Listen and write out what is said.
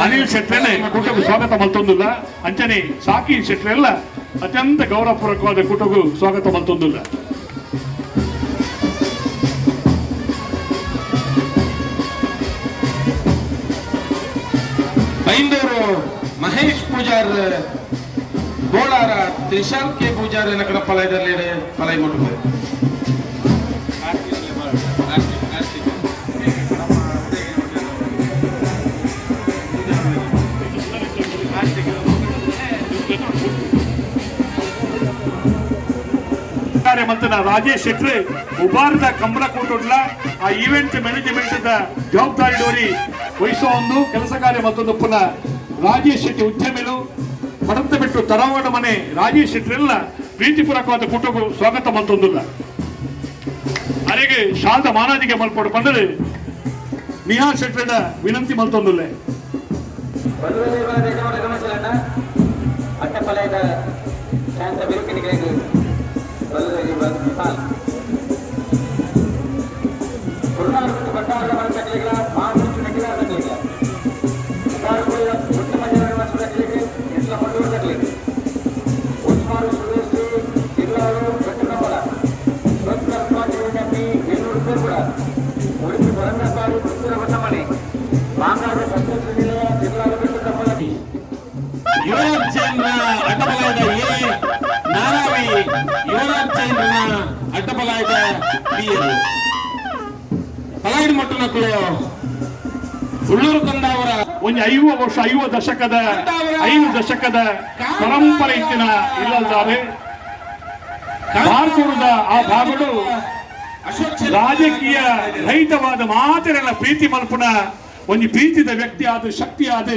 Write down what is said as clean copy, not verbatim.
ಅನಿಲ್ ಶೆಟ್ರೇನೆ ಕೂಟಗೂ ಸ್ವಾಗತ ಮಲ್ತೊಂದಿಲ್ಲ ಅಂಚನೆ ಸಾಕಿ ಶೆಟ್ರೆಲ್ಲ ಅತ್ಯಂತ ಗೌರವಪೂರ್ವಕವಾದ ಕೂಟಗೂ ಸ್ವಾಗತ ಮಲ್ತೊಂದಿಲ್ಲ. ಬೈಂದೂರು ಮಹೇಶ್ ಪೂಜಾರ್ ಬೋಳಾರ ತ್ರಿಶಾಲ್ ಕೆ ಪೂಜಾರ್ ಎನ್ನಕಡ ಪಲಯದಲ್ಲಿ ಪಲೈ ಮುಟ್ಟುವೆ ಮಂತನ ರಾಜೇಶ್ ಶೆಟ್ರೆ ಉಬಾರದ ಕಂಬಳ ಕೂಟುಡ್ಲ ಆ ಈವೆಂಟ್ ಮ್ಯಾನೇಜ್ಮೆಂಟ್ ಜವಾಬ್ದಾರಿ ಡೋರಿ ವಹಿಸುವ ಒಂದು ಕೆಲಸ ಕಾರ್ಯ ಮತ್ತೊಂದು ಪುನಃ ರಾಜೇಶ್ ಶೆಟ್ಟಿ ಉದ್ಯಮಿಗಳು ಪಡಂತ ಬಿಟ್ಟು ತರವಾಡ ಮನೆ ರಾಜೇಶ್ ಶೆಟ್ರೆಲ್ಲ ಪ್ರೀತಿಪೂರ್ವಕವಾದ ಕೂಟಗೂ ಸ್ವಾಗತ ಮಲ್ತೊಂದಿಲ್ಲ. ಅರೆಗೆ ಶಾಲದ ಮಾನಾದಿಗೆ ಮಲ್ಪಡು ಬಂದರೆ ನಿಹಾಲ್ ಶೆಟ್ರೆದ ವಿನಂತಿ ಮಲ್ತೊಂದಿಲ್ಲ. ಯುವರಾಜ್ ಚೈನ್ನ ಅಡ್ಡಬಲಾಯದ ಎ ನಾರಾವಿ ಯುವರಾಜ್ ಚೈನ್ನ ಅಡ್ಡಬಲಾಯದ ಬಿಎಲ್ ಪಲಾಯಿನ ಮಟ್ಟನಕ್ಕಳು ಉಳ್ಳೂರು ಕಂದಾವರ ಒಂದು 5 ದಶಕದ ಪರಂಪರೆ ಇತ್ತಿನ ಇಲ್ಲದಾರೆ ಭಾರತದ ಆ ಭಾಗಗಳು ರಾಜಕೀಯ ರಹಿತವಾದ ಮಾತಿನ ಪ್ರೀತಿ ಮಲ್ಪುನ ಒಂದು ಪ್ರೀತಿದ ವ್ಯಕ್ತಿ ಆದ ಶಕ್ತಿ ಆದ